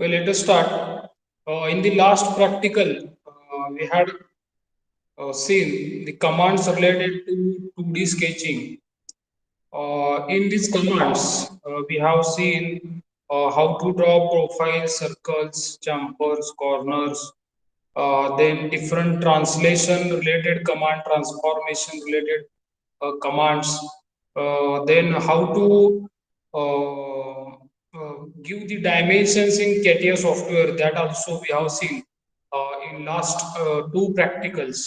Well, let us start. In the last practical, we had seen the commands related to 2D sketching. In these commands, we have seen how to draw profiles, circles, jumpers, corners, then different translation related command, transformation related commands, then how to give the dimensions in CATIA software, that also we have seen in last two practicals.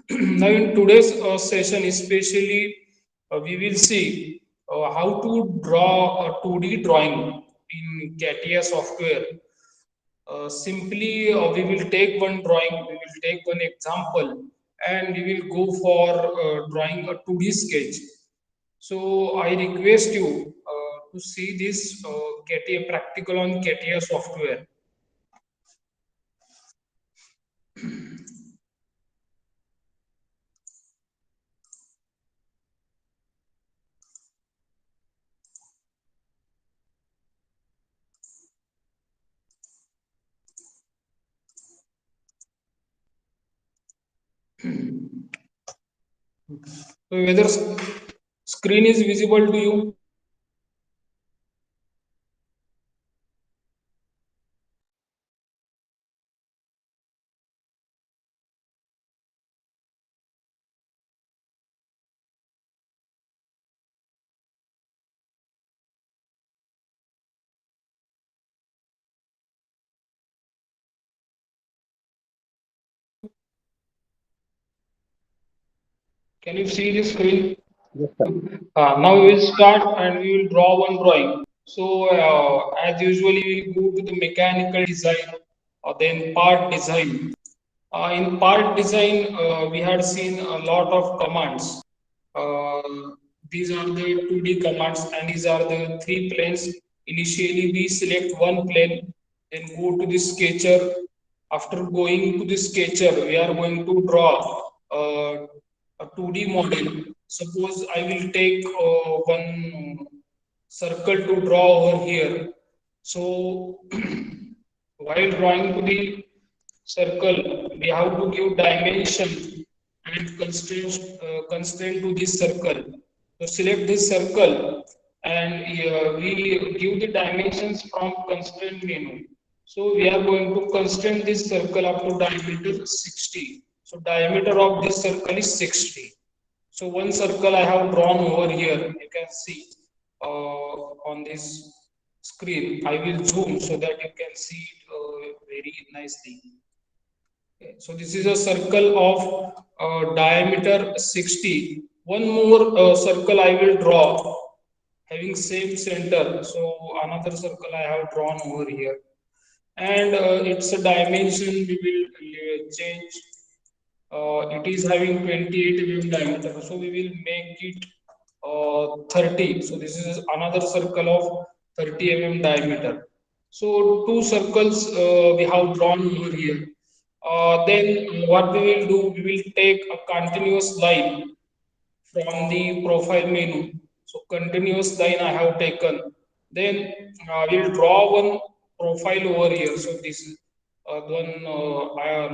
Now in today's session especially we will see how to draw a 2D drawing in CATIA software. Simply we will take one drawing, we will take one example, and we will go for drawing a 2D sketch. So I request you to see this CATIA practical on CATIA software. So whether screen is visible to you? Can you see the screen? Yes, sir. Now we will start and we will draw one drawing. So as usually we will go to the mechanical design or then part design. In part design, we had seen a lot of commands. Uh, these are the 2D commands and these are the three planes. Initially, we select one plane, then go to the sketcher. After going to the sketcher, we are going to draw a 2D model. Suppose I will take one circle to draw over here. So while drawing to the circle, we have to give dimension and constraint to this circle. So select this circle and we give the dimensions from constraint menu. So we are going to constrain this circle up to diameter 60. So diameter of this circle is 60. So one circle I have drawn over here. You can see on this screen. I will zoom so that you can see it very nicely. Okay, so this is a circle of diameter 60. One more circle I will draw having same center. So another circle I have drawn over here. And its a dimension we will change. It is having 28 mm diameter. So we will make it 30. So this is another circle of 30 mm diameter. So two circles we have drawn over here. Then what we will do, we will take a continuous line from the profile menu. So continuous line I have taken. Then we'll draw one profile over here. So this is one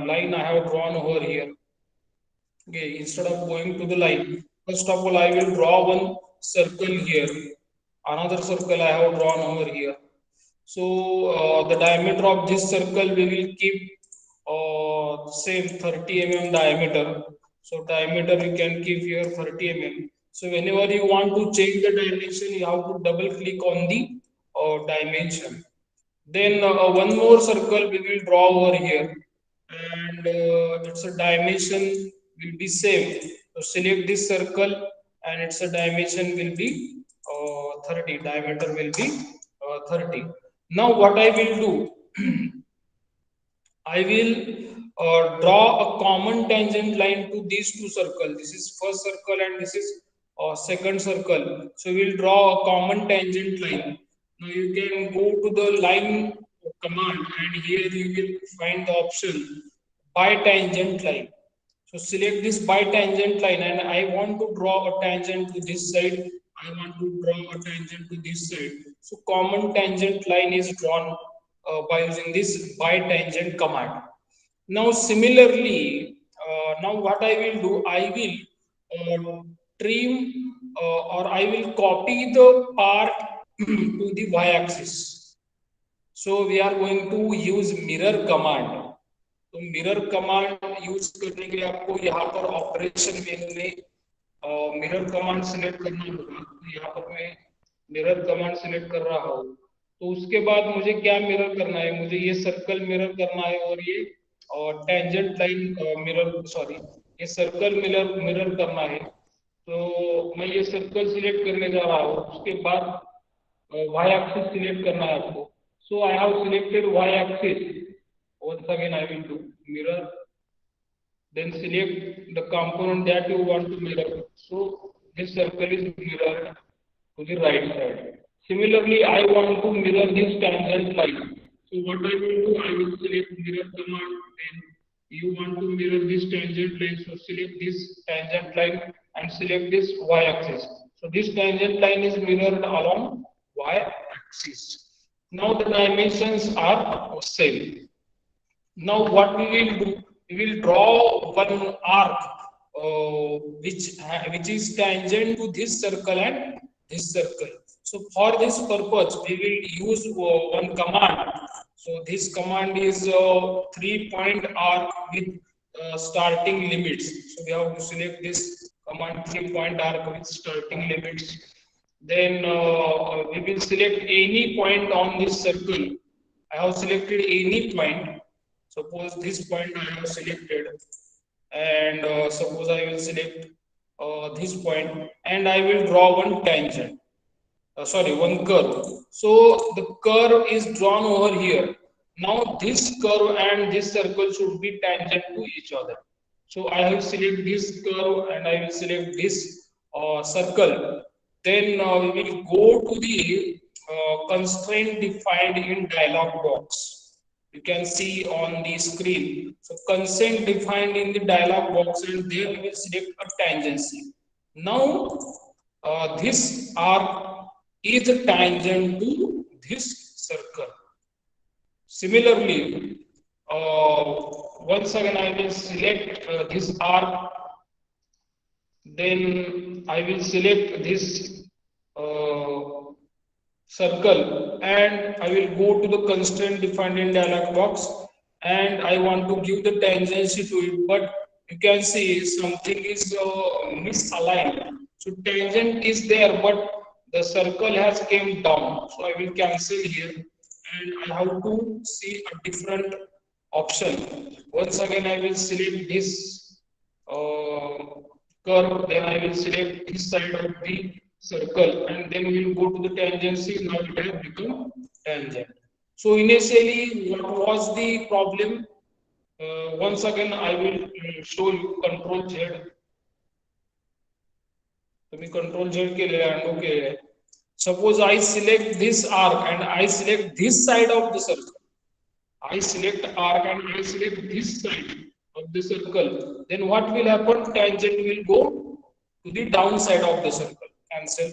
line I have drawn over here. Okay, instead of going to the line, first of all I will draw one circle here. Another circle I have drawn over here. So the diameter of this circle we will keep same 30 mm diameter. So diameter you can keep here 30 mm. So whenever you want to change the dimension, you have to double click on the dimension. Then one more circle we will draw over here, and its a dimension will be same. So select this circle, and its a dimension will be 30. Diameter will be 30. Now what I will do, I will draw a common tangent line to these two circles. This is first circle and this is second circle. So we'll draw a common tangent line. Now you can go to the line command and here you will find the option by tangent line. So select this by tangent line and I want to draw a tangent to this side. I want to draw a tangent to this side. So common tangent line is drawn by using this by tangent command. Now similarly, now what I will do, I will trim or I will copy the part to the y-axis. So we are going to use mirror command. तो mirror command use करने के लिए आपको यहाँ पर operation मेनू में mirror command select करना होगा। तो यहाँ पर मैं मिरर कमांड सिलेक्ट कर रहा हूँ। तो उसके बाद मुझे क्या मिरर करना है, मुझे ये सर्कल मिरर करना है और ये टेंजेंट लाइन मिरर, सॉरी ये सर्कल मिरर मिरर करना है। तो मैं ये सर्कल सिलेक्ट करने जा रहा हूँ। उसके बाद वाई एक्सिस सिलेक्ट करना है आपको। So I have selected Y axis. once again I will do mirror, then select the component that you want to mirror. So this circle is mirrored to the right side. Similarly, I want to mirror this tangent line. So what I will do, I will select mirror command. Then you want to mirror this tangent line, so select this tangent line and select this y-axis. So this tangent line is mirrored along y-axis. Now the dimensions are same. Now what we will do, we will draw one arc which is tangent to this circle and this circle. So for this purpose, we will use one command. So this command is 3-point arc with starting limits. So we have to select this command 3-point arc with starting limits. Then we will select any point on this circle. I have selected any point. Suppose this point I have selected, and suppose I will select this point and I will draw one tangent, one curve. So the curve is drawn over here. Now this curve and this circle should be tangent to each other. So I will select this curve and I will select this circle. Then we will go to the constraint defined in dialog box. You can see on the screen. So constraint defined in the dialog box, and there we will select a tangency. Now this arc is a tangent to this circle. Similarly, once again I will select this arc, then I will select this circle and I will go to the constraint defined in dialog box and I want to give the tangency to it, but you can see something is misaligned. So tangent is there, but the circle has came down. So I will cancel here and I have to see a different option. Once again I will select this curve, then I will select this side of the circle and then we will go to the tangency. Now it has become tangent. So initially what was the problem? Once again I will show you control Z. So me control Z के लिए undo के. Suppose I select this arc and I select this side of the circle. I select arc and I select this side of the circle. Then what will happen? Tangent will go to the downside of the circle. Cancel.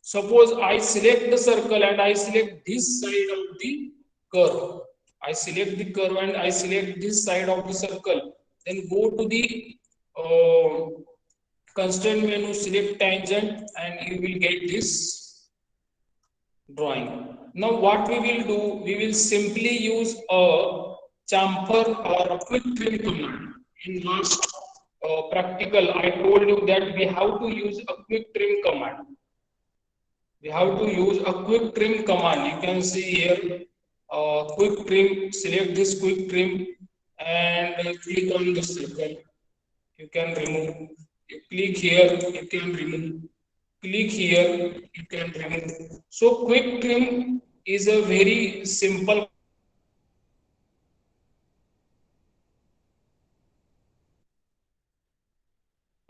Suppose I select the circle and I select this side of the curve. I select the curve and I select this side of the circle. Then go to the constraint menu, select tangent, and you will get this drawing. Now what we will do, we will simply use a chamfer or a quick trim command. In last practical, I told you that we have to use a quick trim command. We have to use a quick trim command. You can see here, quick trim, select this quick trim and click on the circle. You can remove. You click here, you can remove. Click here, you can remove. So quick trim is a very simple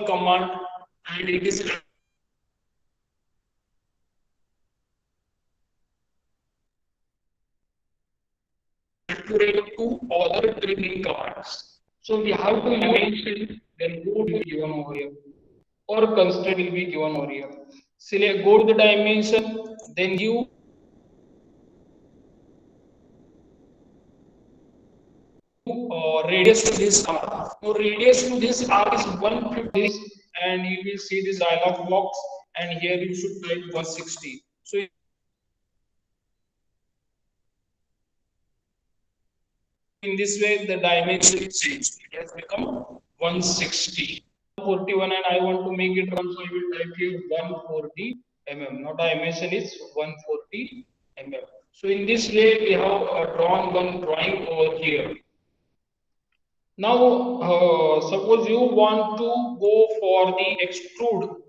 command and it is accurate to other trimming commands. So we have to mention, then go to given over here or constraint will be given over here. Select, go to the dimension, then you radius to this R. So radius to this R is 150, and you will see this dialog box, and here you should type 160. So in this way, the dimension is changed. It has become 160. 41, and I want to make it run, so I will type here 140 mm. Now dimension is 140 mm. So in this way, we have drawn one drawing over here. Now, suppose you want to go for the extrude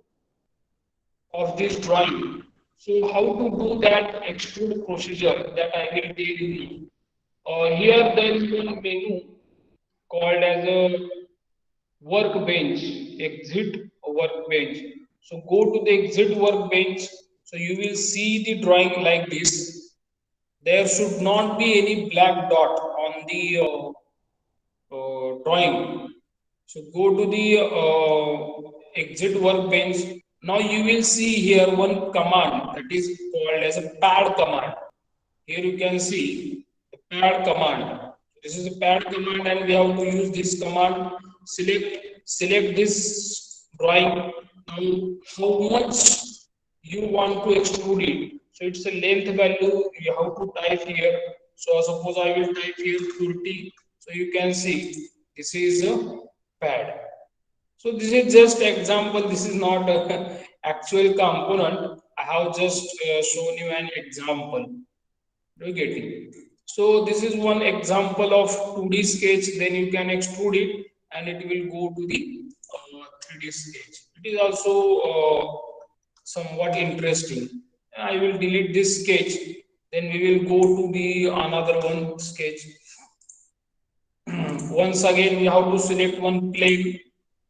of this drawing. So how to do that extrude procedure, that I will tell you. Here there is one menu called as a workbench, exit workbench. So go to the exit workbench. So you will see the drawing like this. There should not be any black dot on the drawing. So go to the exit workbench. Now you will see here one command that is called as a pad command. Here you can see the pad command. This is a pad command, and we have to use this command. Select this drawing. Now how much you want to extrude it. So it's a length value you have to type here. So suppose I will type here 30. So you can see this is a pad. So this is just example. This is not a actual component. I have just shown you an example. Do you get it? So this is one example of 2D sketch. Then you can extrude it, and it will go to the 3D sketch. It is also somewhat interesting. I will delete this sketch. Then we will go to the another one sketch. Once again, we have to select one plane.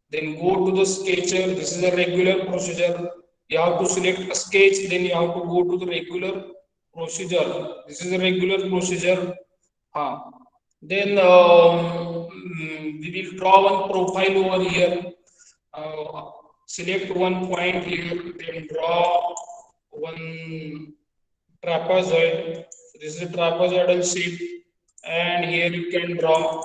Then go to the sketcher. This is a regular procedure. You have to select a sketch. Then you have to go to the regular procedure. This is a regular procedure. Then we will draw one profile over here. Select one point here. Then draw one trapezoid. So this is a trapezoidal shape, and here you can draw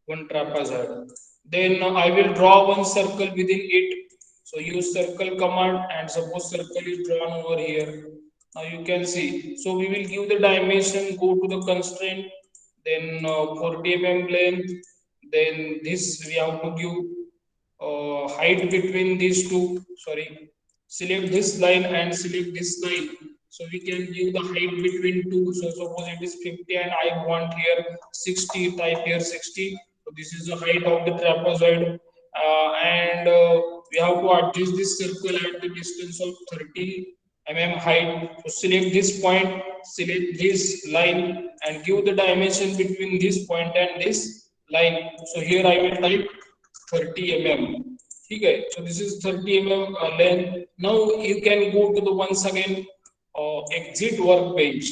one trapezoid. Then I will draw one circle within it. So use circle command, and suppose circle is drawn over here. Now you can see. So we will give the dimension, go to the constraint, then 40 mm length. Then this we have to give height between these two. Sorry, select this line and select this line. So we can give the height between two. So suppose it is 50 and I want here 60, type here 60. So this is the height of the trapezoid. And we have to adjust this circle at the distance of 30 mm height. So select this point, select this line, and give the dimension between this point and this line. So here I will type 30 mm. Okay, so this is 30 mm length. Now you can go to the once again exit workbench.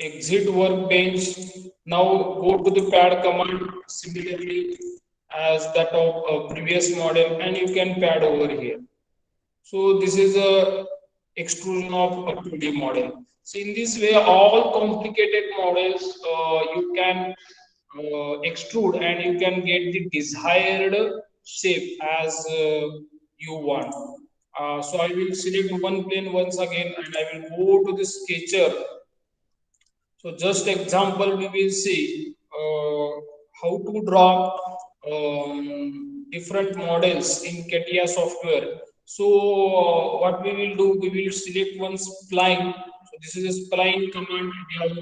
Exit workbench. Now go to the pad command similarly as that of previous model, and you can pad over here. So this is a extrusion of a 2D model. So in this way, all complicated models you can extrude, and you can get the desired shape as you want. So I will select one plane once again, and I will go to the sketcher. So just example, we will see how to draw different models in CATIA software. So what we will do, we will select one spline. So this is a spline command. We have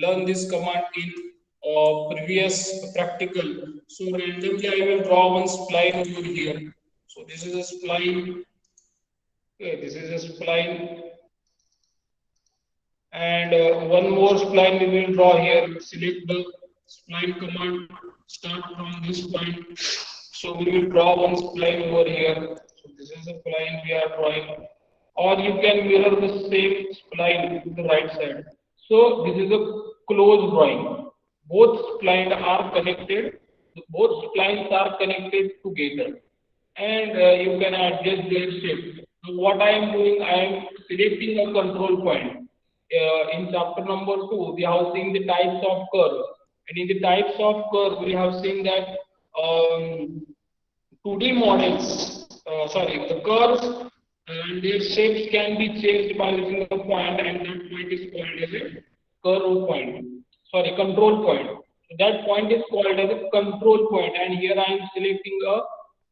learned this command in previous practical. So randomly I will draw one spline over here. So this is a spline. Okay, this is a spline. And one more spline we will draw here. Select the spline command, start from this point. So we will draw one spline over here. So this is a spline we are drawing. Or you can mirror the same spline to the right side. So this is a close drawing. Both splines are connected. Both splines are connected together. And you can adjust their shape. So what I am doing, I am selecting a control point. In chapter number 2, we have seen the types of curves, And in the types of curve, we have seen that 2D models, the curves and their shapes can be changed by using a point, and that point is called as a curve point. Control point. So that point is called as a control point, and here I am selecting a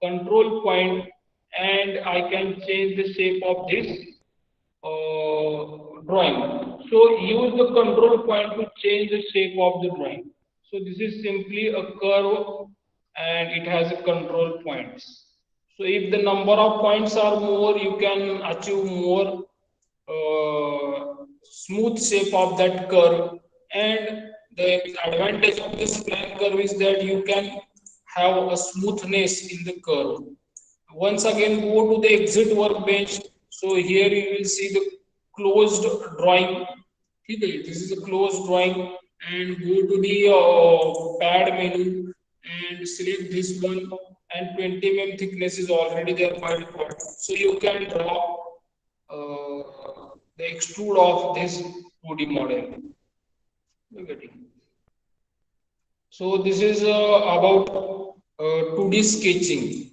control point, and I can change the shape of this drawing. So use the control point to change the shape of the drawing. So this is simply a curve and it has a control points. So if the number of points are more, you can achieve more smooth shape of that curve. And the advantage of this plane curve is that you can have a smoothness in the curve. Once again, go to the exit workbench. So here you will see the closed drawing. Okay, this is a closed drawing, and go to the pad menu and select this one, and 20 mm thickness is already there by default. So you can draw the extrude of this 2D model. You're getting. So this is about 2D sketching.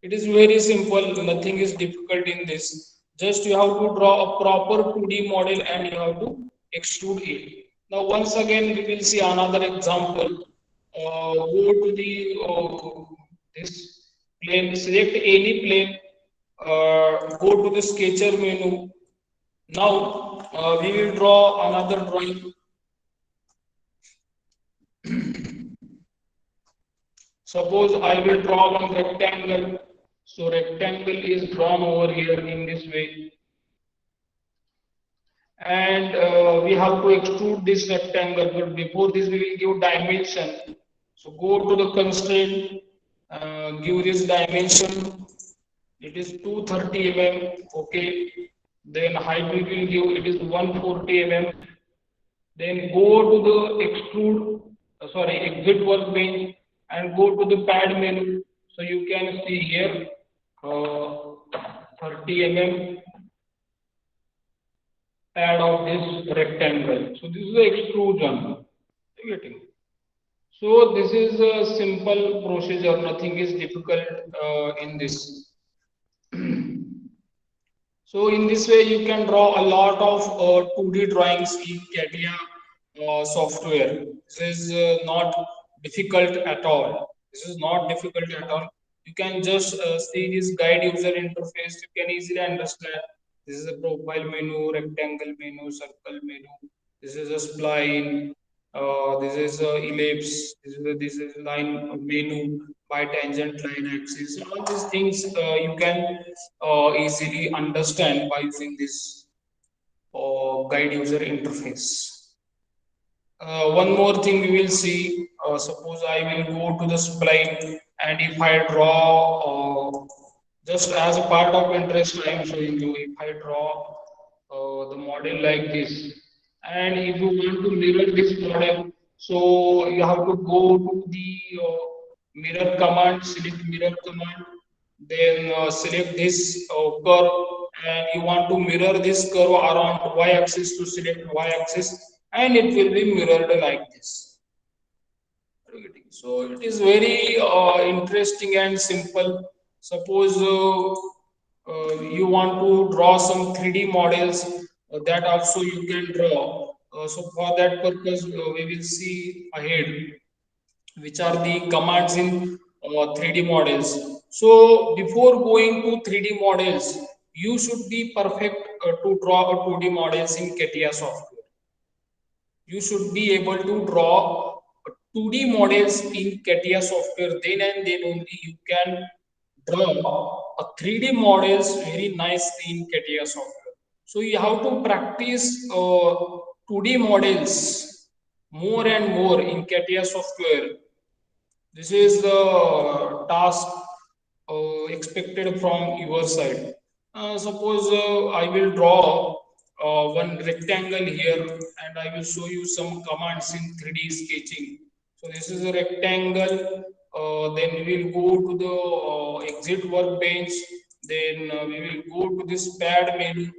It is very simple, nothing is difficult in this. Just you have to draw a proper 2D model and you have to extrude it. Now once again we will see another example. Go to the this plane, select any plane, go to the sketcher menu. Now we will draw another drawing. Suppose I will draw one rectangle. So rectangle is drawn over here in this way. And we have to extrude this rectangle, but before this we will give dimension. So go to the constraint, give this dimension. It is 230 mm. Okay. Then height we will give, it is 140 mm. Then go to the exit workbench and go to the pad menu. So you can see here 30 mm pad of this rectangle. So this is the extrusion. Getting. So this is a simple procedure. Nothing is difficult in this. So in this way, you can draw a lot of 2D drawings in CATIA software. This is not difficult at all. This is not difficult at all. You can just see this guide user interface. You can easily understand. This is a profile menu, rectangle menu, circle menu. This is a spline. This is a ellipse. This is line menu by tangent line axis. All these things you can easily understand by using this guide user interface. One more thing we will see. Suppose I will go to the spline, and if I draw just as a part of interest, I am showing you. If I draw the model like this, and if you want to mirror this model, so you have to go to the mirror command, select mirror command, then select this curve, and you want to mirror this curve around y-axis, to select y-axis, and it will be mirrored like this. So it is very interesting and simple. Suppose you want to draw some 3D models, that also you can draw. So for that purpose, we will see ahead which are the commands in 3D models. So before going to 3D models, you should be perfect to draw a 2D models in CATIA software. You should be able to draw 2D models in CATIA software. Then and then only you can draw a 3D models very nicely in CATIA software. So you have to practice 2D models more and more in CATIA software. This is the task expected from your side. Suppose I will draw one rectangle here, and I will show you some commands in 3D sketching. So this is a rectangle. Then we will go to the exit workbench. Then we will go to this pad menu,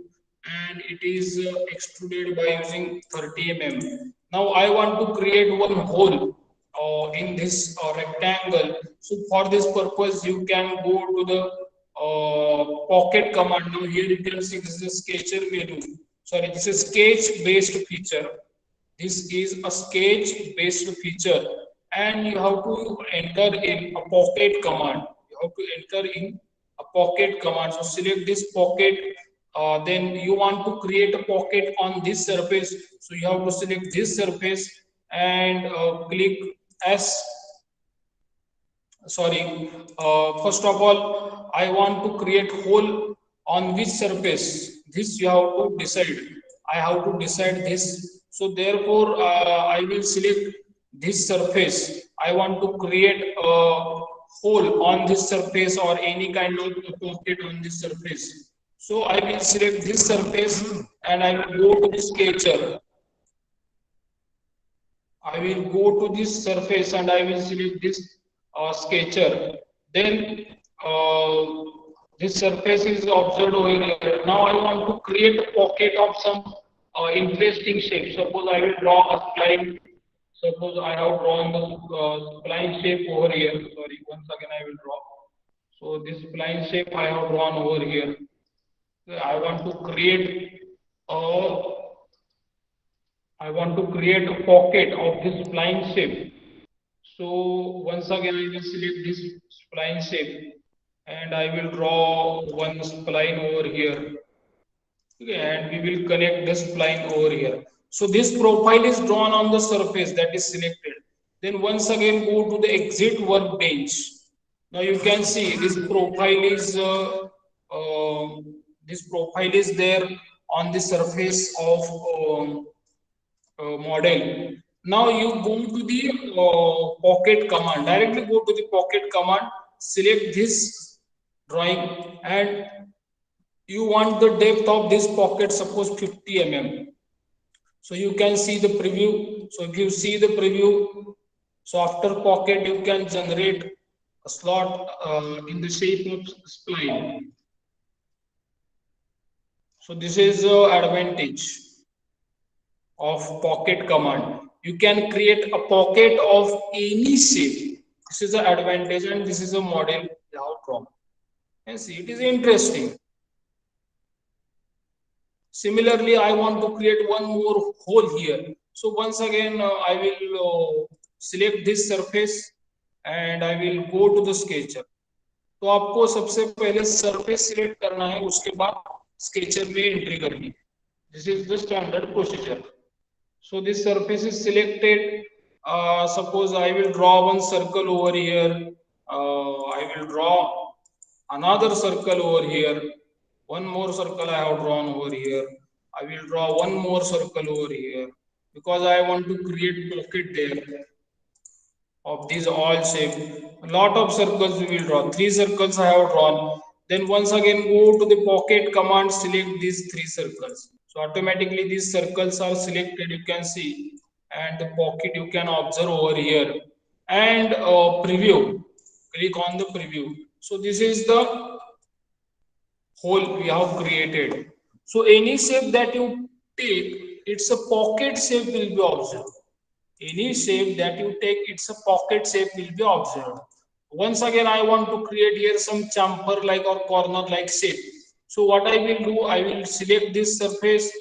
and it is extruded by using 30 mm. Now I want to create one hole in this rectangle. So for this purpose, you can go to the pocket command. Now here you can see this is a sketcher menu. Sorry, this is sketch based feature. This is a sketch based feature, and you have to enter in a pocket command. You have to enter in a pocket command. So select this pocket. Then you want to create a pocket on this surface. So you have to select this surface and click S. Sorry. First of all, I want to create hole on which surface. This you have to decide. I have to decide this. So therefore, I will select this surface. I want to create a hole on this surface or any kind of pocket on this surface. So I will select this surface and I will go to the sketcher. I will go to this surface and I will select this sketcher. Then uh, this surface is observed over here. Now I want to create a pocket of some interesting shape. Suppose I will draw a spline. Suppose I have drawn the spline shape over here. Sorry, once again I will draw. So this spline shape I have drawn over here. I want to create a I want to create a pocket of this spline shape. So once again I will select this spline shape and I will draw one spline over here. Okay, and we will connect this spline over here. So this profile is drawn on the surface that is selected. Then once again go to the exit workbench. Now you can see uh, this profile is there on the surface of model. Now you go to the pocket command. Directly go to the pocket command, select this drawing, and you want the depth of this pocket, suppose 50 mm. So you can see the preview. So if you see the preview, so after pocket you can generate a slot in the shape of spline. So this is advantage of pocket command. You can create a pocket of any shape. This is the advantage and this is a model how from. And see, it is interesting. Similarly, I want to create one more hole here. So once again, I will select this surface and I will go to the sketcher. तो आपको सबसे पहले surface select करना है, उसके बाद sketcher में entry करनी है. This is the standard procedure. So this surface is selected. Suppose I will draw one circle over here. I will draw another circle over here. One more circle I have drawn over here. I will draw one more circle over here because I want to create pocket there of these all shape. A lot of circles we will draw. Three circles I have drawn. Then once again go to the pocket command, select these three circles. So automatically these circles are selected. You can see, and the pocket you can observe over here. And preview. Click on the preview. So this is the hole we have created. So any shape that you take, it's a pocket shape will be observed. Any shape that you take, it's a pocket shape will be observed. Once again, I want to create here some chamfer like or corner like shape. So what I will do, I will select this surface,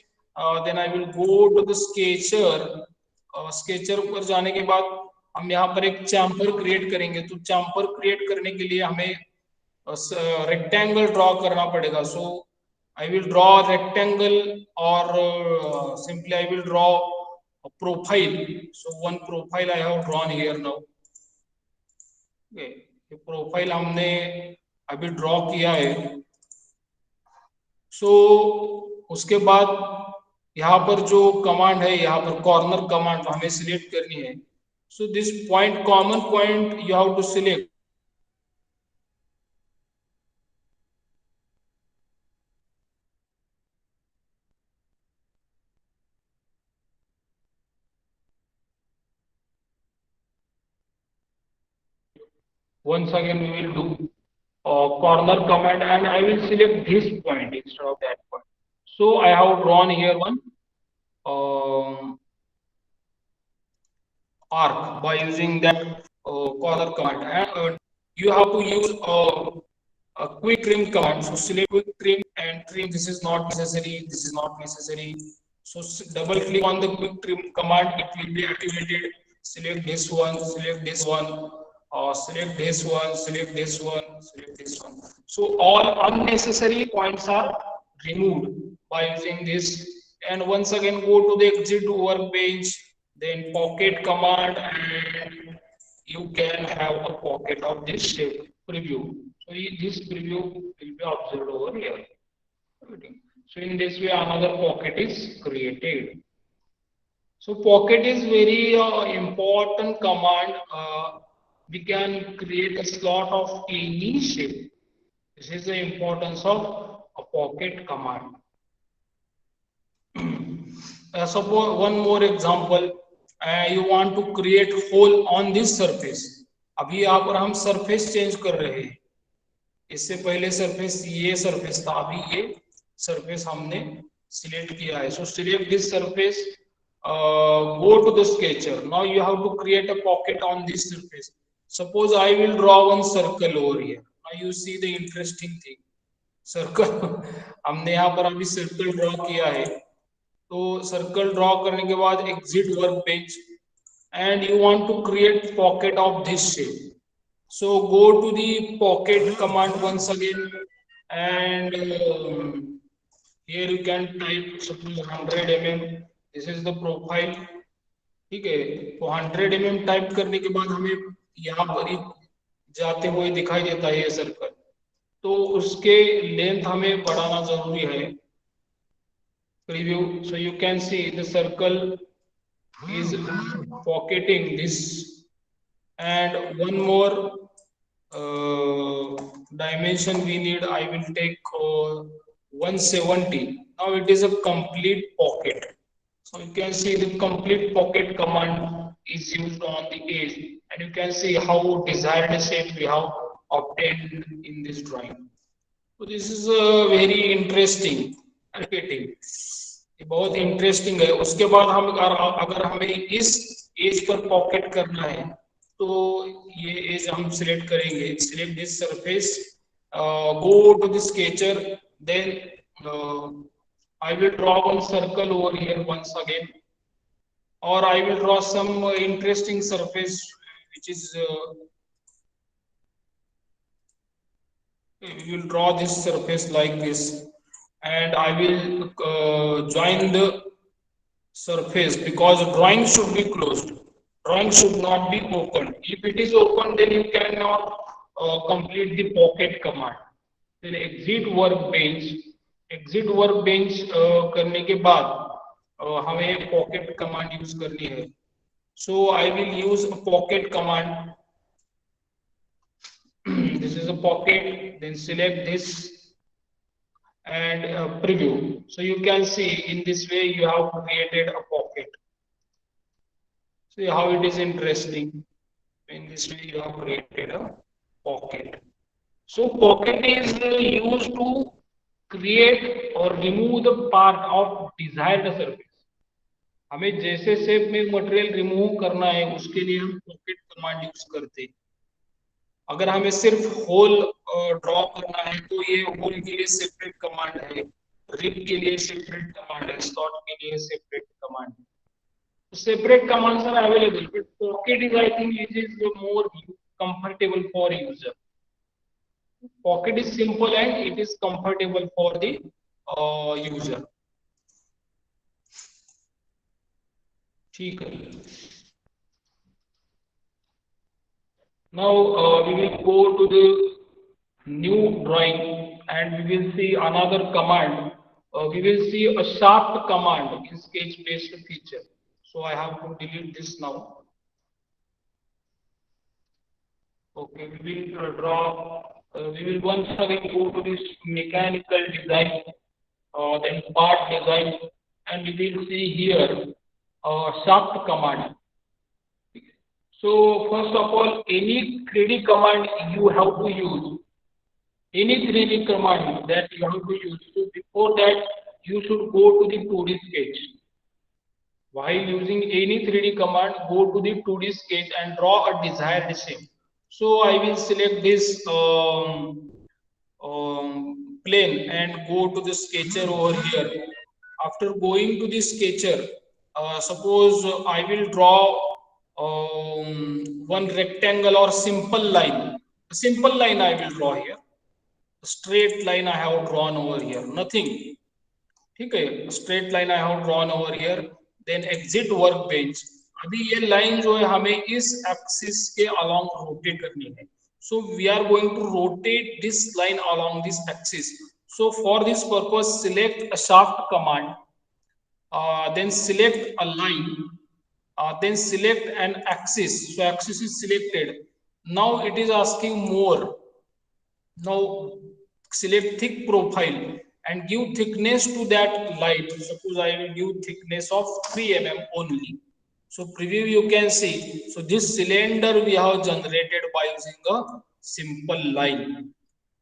then I will go to the sketcher. Sketcher पर जाने के बाद हम यहाँ पर एक चैम्पर create करेंगे. तो चैम्पर क्रिएट करने के लिए हमें रेक्टेंगल ड्रॉ करना पड़ेगा. सो आई विल ड्रॉ रेक्टेंगल और simply I will draw profile. So one profile I have drawn here now. Okay, ये प्रोफाइल हमने अभी ड्रॉ किया है. सो उसके बाद यहाँ पर जो कमांड है, यहाँ पर कॉर्नर कमांड हमें सिलेक्ट करनी है. So this point, common point you have to select. Once again we will do corner command and I will select this point instead of that point. So I have drawn here one arc by using that color command, and you have to use a quick trim command. So select quick trim and trim. This is not necessary. This is not necessary. So double click on the quick trim command. It will be activated. Select this one. Select this one. Select this one. Select this one. Select this one. So all unnecessary points are removed by using this. And once again, go to the exit workbench, then pocket command, and you can have a pocket of this shape preview. So this preview will be observed over here. So in this way, another pocket is created. So pocket is very important command. We can create a slot of any shape. This is the importance of a pocket command. Suppose one more example, you want to create hole on this surface. अभी यहाँ पर हम surface change कर रहे हैं. इससे पहले surface ये सरफेस था, अभी ये सरफेस हमने सिलेक्ट किया है. सो select this surface, go to the sketcher. Now you have to create a pocket on this surface. Suppose I will draw one circle over here. Now you see the interesting thing. Circle हमने यहाँ पर अभी circle draw किया है. तो circle draw करने के बाद exit work bench, and you want to create pocket of this shape. So go to the pocket command once again, and here you can type suppose 100 mm. This is the profile. ठीक है, तो 100 mm type करने के बाद हमें यहाँ पर जाते हुए दिखाई देता है ये सर्कल. तो उसके लेंथ हमें बढ़ाना जरूरी है. Preview. So you can see the circle is pocketing this, and one more dimension we need. I will take 170. Now it is a complete pocket. So you can see the complete pocket command is used on the edge, and you can see how desired shape we have obtained in this drawing. So this is very interesting. Marketing ये बहुत interesting है. उसके बाद हम अगर हमें इस as per pocket करना है तो ये एज हम सिलेक्ट करेंगे. Select this surface, go to the sketcher, then I will draw one circle over here once again, or I will draw some interesting surface which is we will draw this surface like this, and I will join the surface, because drawing should be closed. Drawing should not be opened. If it is open, then you cannot complete the pocket command. Then exit workbench. Exit workbench करने के बाद हमें pocket command use करनी है. So I will use a pocket command. This is a pocket. Then select this and preview. So you can see in this way you have created a pocket. See how it is interesting. In this way you have created a pocket. So pocket is used to create or remove the part of desired surface. हमें जैसे shape में material remove करना है उसके लिए हम pocket command use करते हैं. अगर हमें सिर्फ होल ड्रॉ करना है तो ये होल के लिए सेपरेट कमांड है, रिप के लिए सेपरेट कमांड है, स्लॉट के लिए सेपरेट कमांड है. Separate commands are available, but pocket is I think it is more comfortable for user. Pocket is simple and it is comfortable for the user. ठीक है. Now we will go to the new drawing and we will see another command. We will see a shaft command in sketch based feature. So I have to delete this now. Okay, we will draw. We will once again go to this mechanical design, then part design, and we will see here shaft command. So first of all, any 3D command you have to use. Any 3D command that you have to use. So before that, you should go to the 2D sketch. While using any 3D command, go to the 2D sketch and draw a desired shape. So I will select this plane and go to the sketcher over here. After going to the sketcher, suppose I will draw one rectangle or simple line. A simple line I will draw here. A straight line I have drawn over here. Nothing. ठीक है, straight line I have drawn over here. Then exit work bench. अभी ये line जो है हमें इस axis के along rotate करनी है. So we are going to rotate this line along this axis. So for this purpose, select a shaft command, then select a line, then select an axis. So axis is selected. Now it is asking more. Now select thick profile and give thickness to that light. Suppose I will give thickness of 3 mm only. So preview you can see. So this cylinder we have generated by using a simple line.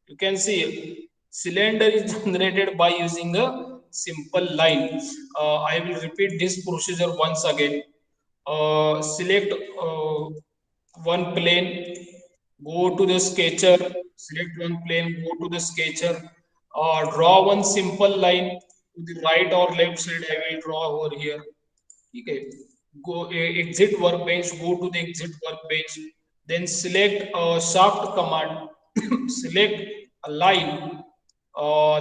You can see cylinder is generated by using a simple line. I will repeat this procedure once again. Select one plane, go to the sketcher, select one plane, go to the sketcher, draw one simple line to the right or left side. I will draw over here. Okay. Go exit workbench, go to the exit workbench, then select a shaft command, select a line,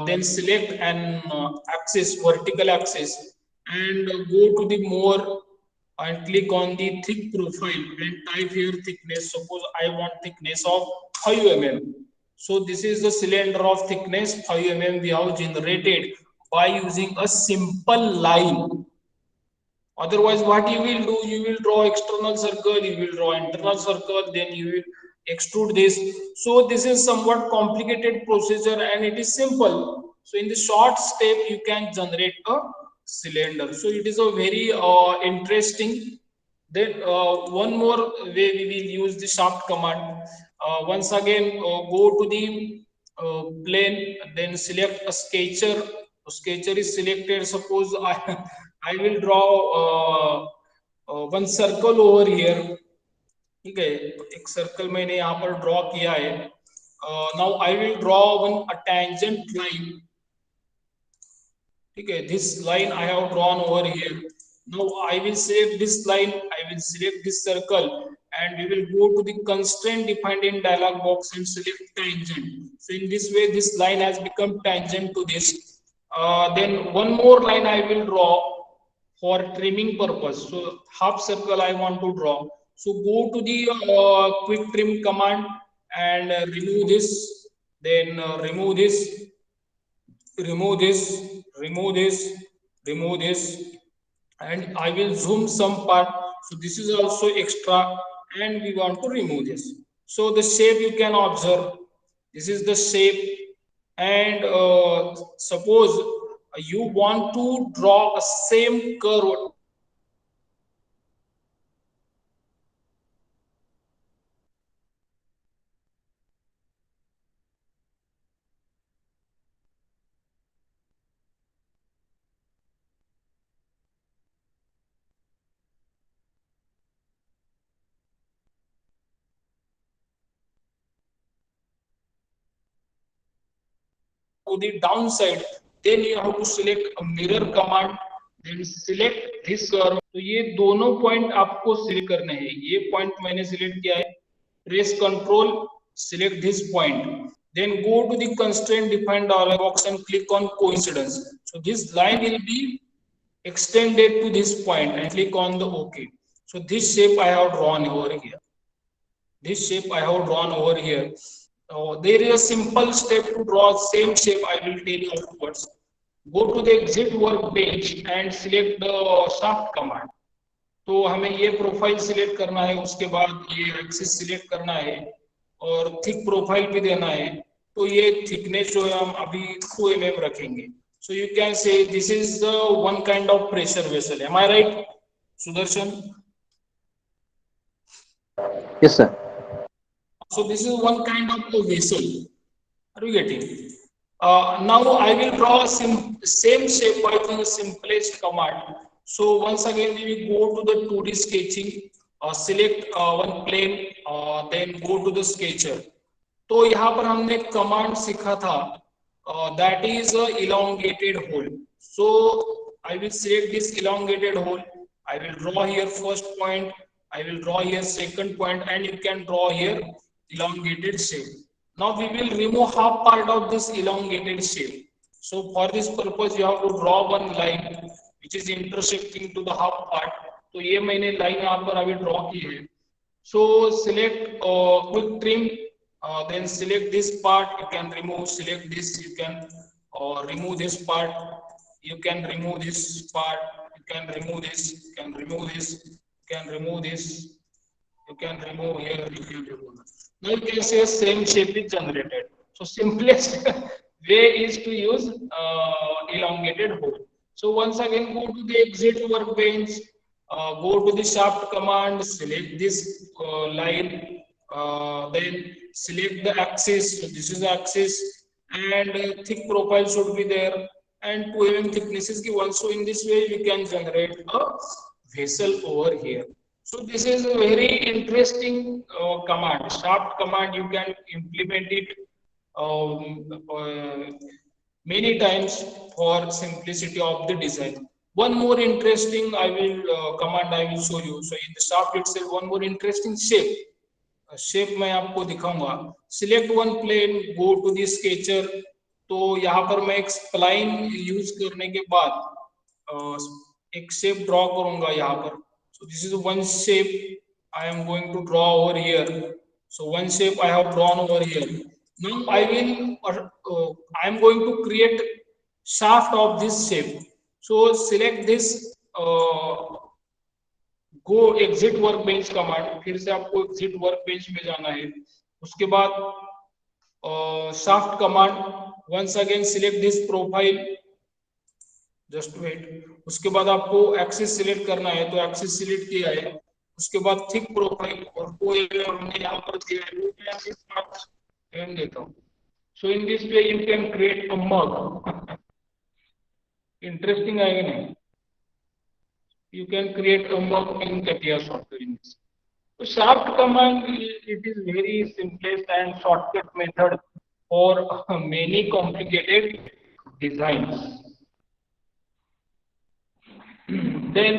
then select an axis, vertical axis, and go to the more and click on the thick profile and type here thickness. Suppose I want thickness of 5 mm. So this is the cylinder of thickness 5 mm we have generated by using a simple line. Otherwise, what you will do, you will draw external circle, you will draw internal circle, then you will extrude this. So this is somewhat complicated procedure and it is simple. So in the short step, you can generate a cylinder. So it is a very interesting. Then one more way we will use the shaft command. Once again, go to the plane, then select a sketcher. Sketcher is selected. Suppose I will draw one circle over here. ठीक है, एक circle मैंने यहाँ पर draw किया है. Now I will draw one a tangent line. ठीक है, this line I have drawn over here. Now I will select this line, I will select this circle, and we will go to the constraint defined in dialog box and select tangent. So in this way, this line has become tangent to this. Then one more line I will draw for trimming purpose. So half circle I want to draw. So go to the quick trim command and remove this, then remove this, remove this, remove this, remove this, and I will zoom some part. So this is also extra and we want to remove this. So the shape you can observe, this is the shape. And suppose you want to draw a same curve to the downside, then you have to select a mirror command, then select this curve. तो ये दोनों point आपको select करने हैं. ये point मैंने select किया है. Press control, select this point, then go to the constraint defined dialog box and click on coincidence. So this line will be extended to this point and click on the OK. So this shape I have drawn over here. This shape I have drawn over here. There is a simple step to draw same shape. I will tell you afterwards. Go to the exit workbench and select the shaft command. तो हमें ये profile select करना है, उसके बाद ये axis select करना है और थिक प्रोफाइल भी देना है. तो ये थिकनेस जो है हम अभी 2 mm रखेंगे. So you can say this is one kind of pressure vessel. Am I right, Sudarshan? Yes, sir. So this is one kind of a vessel. Are you getting? Now I will draw same shape by the simplest command. So once again, we will go to the 2D sketching, select one plane, then go to the sketcher. तो यहाँ पर हमने एक command सीखा था, that is a elongated hole. So I will select this elongated hole. I will draw here first point. I will draw here second point, and you can draw here elongated shape. Now we will remove half part of this elongated shape. So for this purpose, you have to draw one line which is intersecting to the half part. तो ये मैंने line यहाँ पर अभी draw की है. So select quick trim, then select this part. You can remove. Select this. You can remove this part. You can remove this part. You can remove this. You can remove this. You can remove this. You can remove here. You can remove. Now you can say same shape is generated. So simplest way is to use elongated hole. So once again, go to the exit workbench, go to the shaft command, select this line, then select the axis. So this is the axis, and thick profile should be there, and 2 mm thickness is given. So in this way, we can generate a vessel over here. So this is a very interesting command, shaft command. You can implement it many times for simplicity of the design. One more interesting I will command I will show you. So in the shaft itself, one more interesting shape. Shape मैं आपको दिखाऊंगा. Select one plane, go to the sketcher. तो यहाँ पर मैं एक spline use करने के बाद एक शेप ड्रॉ करूंगा यहाँ पर. So this is one shape I am going to draw over here. So one shape I have drawn over here. Now I am going to create shaft of this shape. So select this, go exit work bench command. फिर से आपको exit work bench में जाना है. उसके बाद shaft command. Once again select this profile. Just wait. उसके बाद आपको एक्सिस सिलेक्ट करना है, तो एक्सिस सिलेक्ट किया है. उसके बाद थिक प्रोफाइल, और कोई हमने यहाँ पर दिया है देता हूँ. So in this way you can create a mug. Interesting आएगा नहीं? You can create a mug in CATIA software in this. So shaft command, it is very simplest and shortcut method for many complicated designs. Then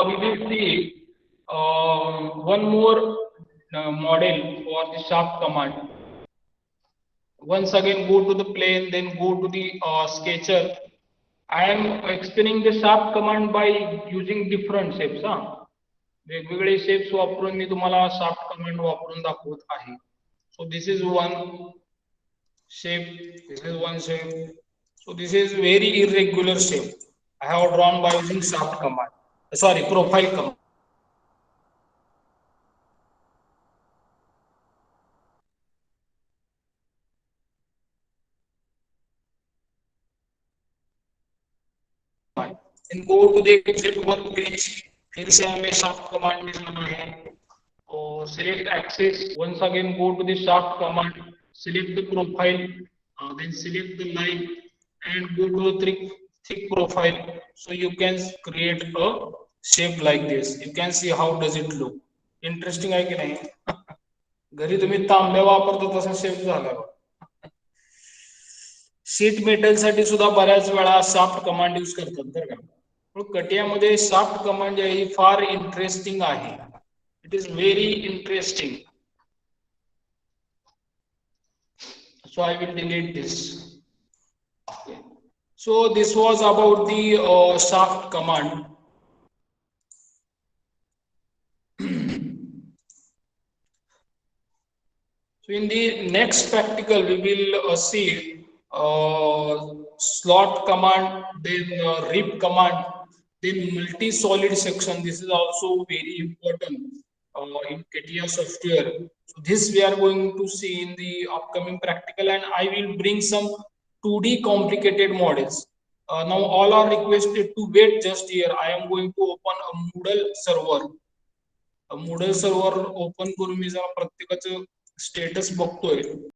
we will see one more model for the shaft command. Once again, go to the plane, then go to the sketcher. I am explaining the shaft command by using different shapes. वेगवेगळे shapes वापरून मी तुम्हाला shaft command वापरून दाखवत आहे. So this is one shape. This is one shape. So this is very irregular shape. I have drawn by using shaft command. Sorry, profile command. Then go to the exit workbench. फिर से हमें shaft command में जाना है. और select axis. Once again go to the shaft command. Select the profile. Then select the line and go to the thick profile. So you can create a shape like this. You can see how does it look. Interesting आहे की नाही? घरी तुम्ही तांब्या वापरता तसा shape झाला. Sheet metal साठी सुद्धा बऱ्याच वेळा शाफ्ट कमांड यूज करतात बरं का. कटियामध्ये शाफ्ट कमांड ही फार इंटरेस्टिंग आहे. It is very interesting. So I will delete this. Okay. So this was about the shaft command. So in the next practical we will see slot command, then rip command, then multi-solid section. This is also very important in CATIA software. So this we are going to see in the upcoming practical, and I will bring some 2D complicated models. Now all are requested to wait just here. I am going to open a Moodle server. Moodle server open करून मी जरा प्रत्येकाचं status बघतोय.